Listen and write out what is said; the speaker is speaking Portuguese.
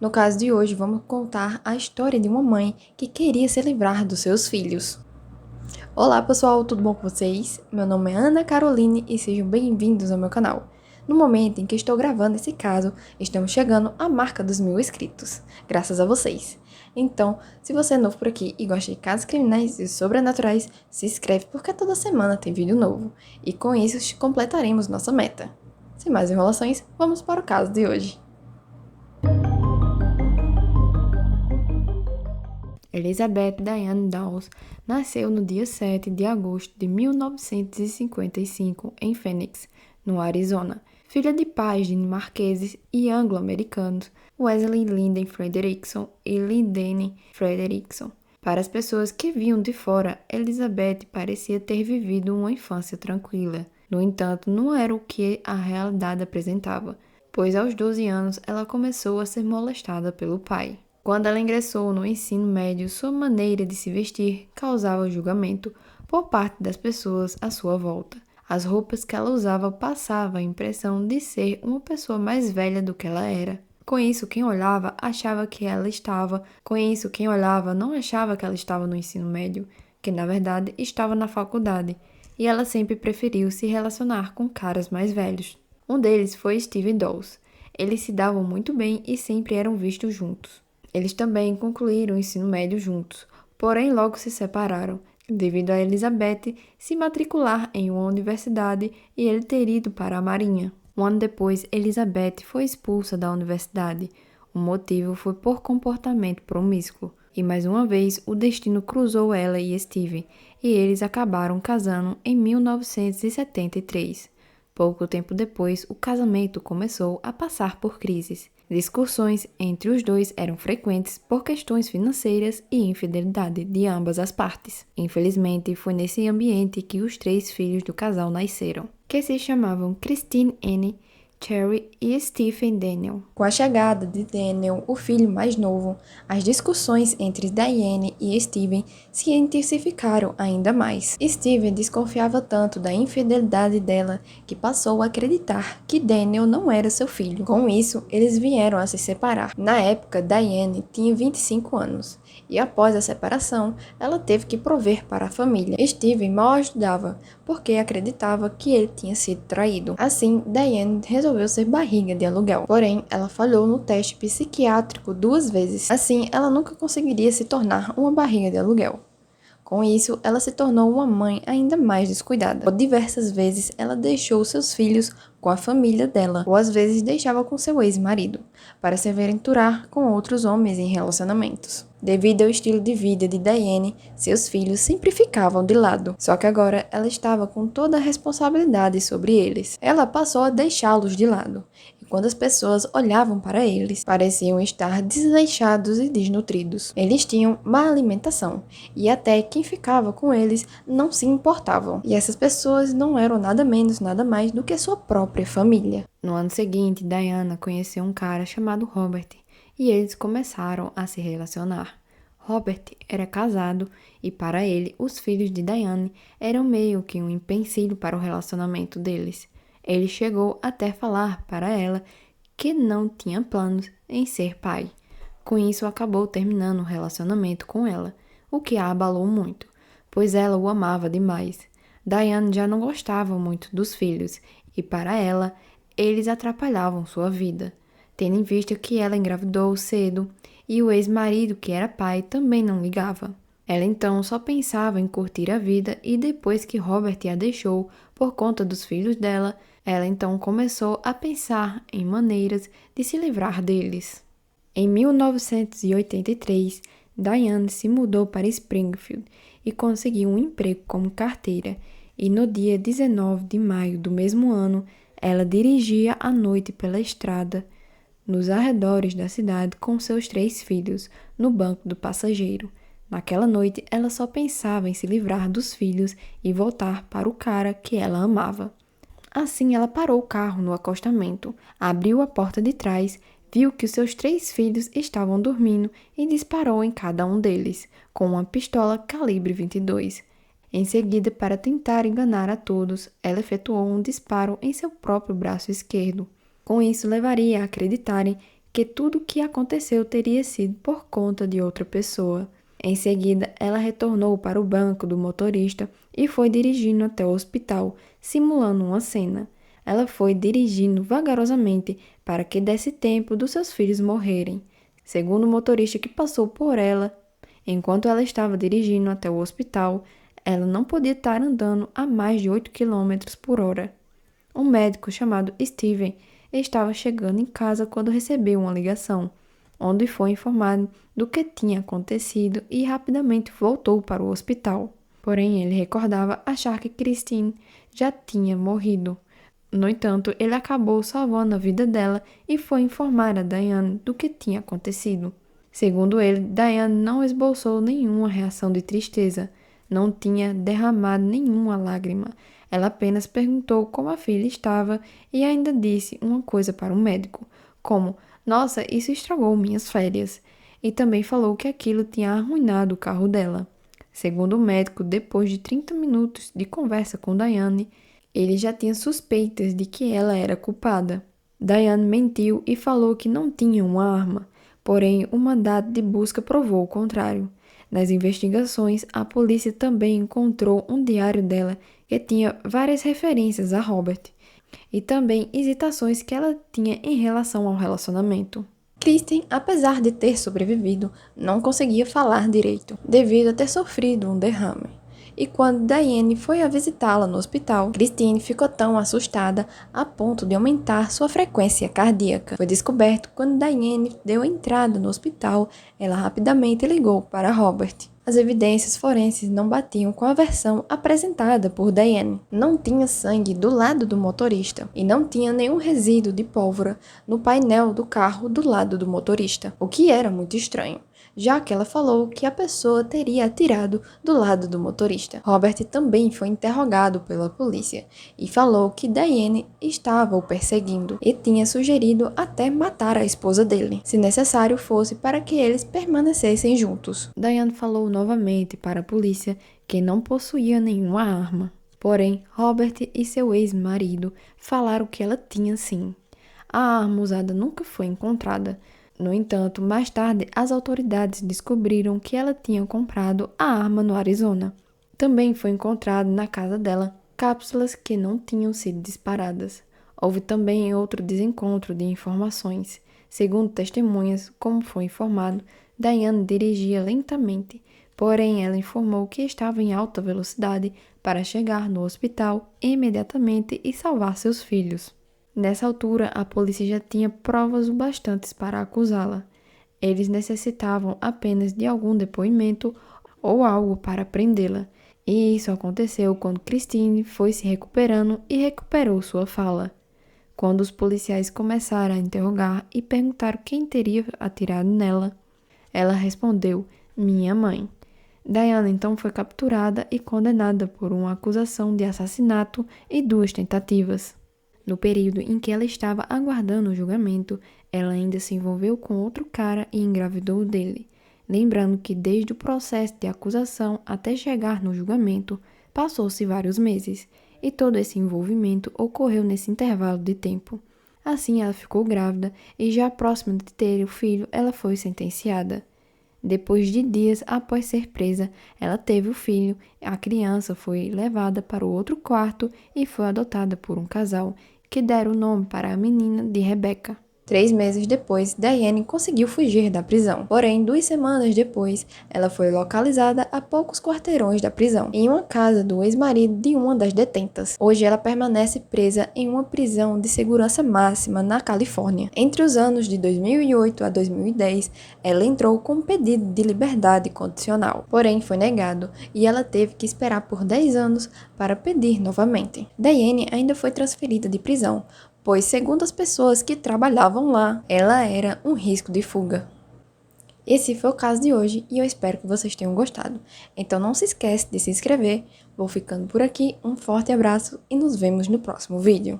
No caso de hoje, vamos contar a história de uma mãe que queria se livrar dos seus filhos. Olá pessoal, tudo bom com vocês? Meu nome é Ana Caroline e sejam bem-vindos ao meu canal. No momento em que estou gravando esse caso, estamos chegando à marca dos 1000 inscritos, graças a vocês. Então, se você é novo por aqui e gosta de casos criminais e sobrenaturais, se inscreve porque toda semana tem vídeo novo. E com isso, completaremos nossa meta. Sem mais enrolações, vamos para o caso de hoje. Elizabeth Diane Dawes nasceu no dia 7 de agosto de 1955 em Phoenix, no Arizona, filha de pais dinamarqueses e anglo-americanos, Wesley Linden Frederickson e Lidene Frederickson. Para as pessoas que viam de fora, Elizabeth parecia ter vivido uma infância tranquila. No entanto, não era o que a realidade apresentava, pois aos 12 anos ela começou a ser molestada pelo pai. Quando ela ingressou no ensino médio, sua maneira de se vestir causava julgamento por parte das pessoas à sua volta. As roupas que ela usava passavam a impressão de ser uma pessoa mais velha do que ela era. Com isso, quem olhava não achava que ela estava no ensino médio, que na verdade estava na faculdade, e ela sempre preferiu se relacionar com caras mais velhos. Um deles foi Steve Dawes. Eles se davam muito bem e sempre eram vistos juntos. Eles também concluíram o ensino médio juntos, porém logo se separaram, devido a Elizabeth se matricular em uma universidade e ele ter ido para a Marinha. Um ano depois, Elizabeth foi expulsa da universidade. O motivo foi por comportamento promíscuo. E mais uma vez, o destino cruzou ela e Steve, e eles acabaram casando em 1973. Pouco tempo depois, o casamento começou a passar por crises. Discussões entre os dois eram frequentes por questões financeiras e infidelidade de ambas as partes. Infelizmente, foi nesse ambiente que os 3 filhos do casal nasceram, que se chamavam Christine Anne, Cherry e Stephen Daniel. Com a chegada de Daniel, o filho mais novo, as discussões entre Diane e Steven se intensificaram ainda mais. Steven desconfiava tanto da infidelidade dela que passou a acreditar que Daniel não era seu filho. Com isso, eles vieram a se separar. Na época, Diane tinha 25 anos e após a separação, ela teve que prover para a família. Steven mal ajudava porque acreditava que ele tinha sido traído. Assim, Diane resolveu ser barriga de aluguel. Porém, ela falhou no teste psiquiátrico 2 vezes. Assim, ela nunca conseguiria se tornar uma barriga de aluguel. Com isso, ela se tornou uma mãe ainda mais descuidada. Por diversas vezes, ela deixou seus filhos com a família dela, ou às vezes deixava com seu ex-marido, para se aventurar com outros homens em relacionamentos. Devido ao estilo de vida de Diane, seus filhos sempre ficavam de lado. Só que agora ela estava com toda a responsabilidade sobre eles. Ela passou a deixá-los de lado. E quando as pessoas olhavam para eles, pareciam estar desleixados e desnutridos. Eles tinham má alimentação e até quem ficava com eles não se importavam. E essas pessoas não eram nada menos, nada mais do que sua própria família. No ano seguinte, Diana conheceu um cara chamado Robert e eles começaram a se relacionar. Robert era casado e para ele os filhos de Diane eram meio que um empecilho para o relacionamento deles. Ele chegou até falar para ela que não tinha planos em ser pai. Com isso, acabou terminando o relacionamento com ela, o que a abalou muito, pois ela o amava demais. Diane já não gostava muito dos filhos e para ela, eles atrapalhavam sua vida, tendo em vista que ela engravidou cedo e o ex-marido, que era pai, também não ligava. Ela então só pensava em curtir a vida e depois que Robert a deixou por conta dos filhos dela, ela então começou a pensar em maneiras de se livrar deles. Em 1983, Diane se mudou para Springfield e conseguiu um emprego como carteira, e no dia 19 de maio do mesmo ano, ela dirigia à noite pela estrada nos arredores da cidade com seus 3 filhos no banco do passageiro. Naquela noite, ela só pensava em se livrar dos filhos e voltar para o cara que ela amava. Assim, ela parou o carro no acostamento, abriu a porta de trás, viu que os seus 3 filhos estavam dormindo e disparou em cada um deles, com uma pistola calibre 22. Em seguida, para tentar enganar a todos, ela efetuou um disparo em seu próprio braço esquerdo. Com isso, levaria a acreditarem que tudo o que aconteceu teria sido por conta de outra pessoa. Em seguida, ela retornou para o banco do motorista e foi dirigindo até o hospital, simulando uma cena. Ela foi dirigindo vagarosamente para que desse tempo dos seus filhos morrerem. Segundo o motorista que passou por ela, enquanto ela estava dirigindo até o hospital, ela não podia estar andando a mais de 8 quilômetros por hora. Um médico chamado Steven estava chegando em casa quando recebeu uma ligação, onde foi informado do que tinha acontecido e rapidamente voltou para o hospital. Porém, ele recordava achar que Christine já tinha morrido. No entanto, ele acabou salvando a vida dela e foi informar a Diane do que tinha acontecido. Segundo ele, Diane não esboçou nenhuma reação de tristeza, não tinha derramado nenhuma lágrima. Ela apenas perguntou como a filha estava e ainda disse uma coisa para o médico, como: "Nossa, isso estragou minhas férias." E também falou que aquilo tinha arruinado o carro dela. Segundo o médico, depois de 30 minutos de conversa com Diane, ele já tinha suspeitas de que ela era culpada. Diane mentiu e falou que não tinha uma arma, porém o mandado de busca provou o contrário. Nas investigações, a polícia também encontrou um diário dela que tinha várias referências a Robert e também hesitações que ela tinha em relação ao relacionamento. Kristen, apesar de ter sobrevivido, não conseguia falar direito, devido a ter sofrido um derrame. E quando Diane foi a visitá-la no hospital, Christine ficou tão assustada a ponto de aumentar sua frequência cardíaca. Foi descoberto quando Diane deu entrada no hospital, ela rapidamente ligou para Robert. As evidências forenses não batiam com a versão apresentada por Diane. Não tinha sangue do lado do motorista e não tinha nenhum resíduo de pólvora no painel do carro do lado do motorista, o que era muito estranho, já que ela falou que a pessoa teria atirado do lado do motorista. Robert também foi interrogado pela polícia e falou que Diane estava o perseguindo e tinha sugerido até matar a esposa dele, se necessário fosse para que eles permanecessem juntos. Diane falou novamente para a polícia que não possuía nenhuma arma. Porém, Robert e seu ex-marido falaram que ela tinha sim. A arma usada nunca foi encontrada. No entanto, mais tarde, as autoridades descobriram que ela tinha comprado a arma no Arizona. Também foi encontrado na casa dela cápsulas que não tinham sido disparadas. Houve também outro desencontro de informações. Segundo testemunhas, como foi informado, Diane dirigia lentamente, porém ela informou que estava em alta velocidade para chegar no hospital imediatamente e salvar seus filhos. Nessa altura, a polícia já tinha provas o bastantes para acusá-la. Eles necessitavam apenas de algum depoimento ou algo para prendê-la. E isso aconteceu quando Christine foi se recuperando e recuperou sua fala. Quando os policiais começaram a interrogar e perguntaram quem teria atirado nela, ela respondeu: "Minha mãe." Diane então foi capturada e condenada por uma acusação de assassinato e 2 tentativas. No período em que ela estava aguardando o julgamento, ela ainda se envolveu com outro cara e engravidou dele. Lembrando que desde o processo de acusação até chegar no julgamento, passou-se vários meses, e todo esse envolvimento ocorreu nesse intervalo de tempo. Assim, ela ficou grávida e já próxima de ter o filho, ela foi sentenciada. Depois de dias após ser presa, ela teve o filho, a criança foi levada para o outro quarto e foi adotada por um casal, que deram o nome para a menina de Rebecca. 3 meses depois, Diane conseguiu fugir da prisão. Porém, 2 semanas depois, ela foi localizada a poucos quarteirões da prisão, em uma casa do ex-marido de uma das detentas. Hoje, ela permanece presa em uma prisão de segurança máxima na Califórnia. Entre os anos de 2008 a 2010, ela entrou com um pedido de liberdade condicional, porém foi negado e ela teve que esperar por 10 anos para pedir novamente. Diane ainda foi transferida de prisão, pois, segundo as pessoas que trabalhavam lá, ela era um risco de fuga. Esse foi o caso de hoje e eu espero que vocês tenham gostado. Então não se esquece de se inscrever. Vou ficando por aqui, um forte abraço e nos vemos no próximo vídeo.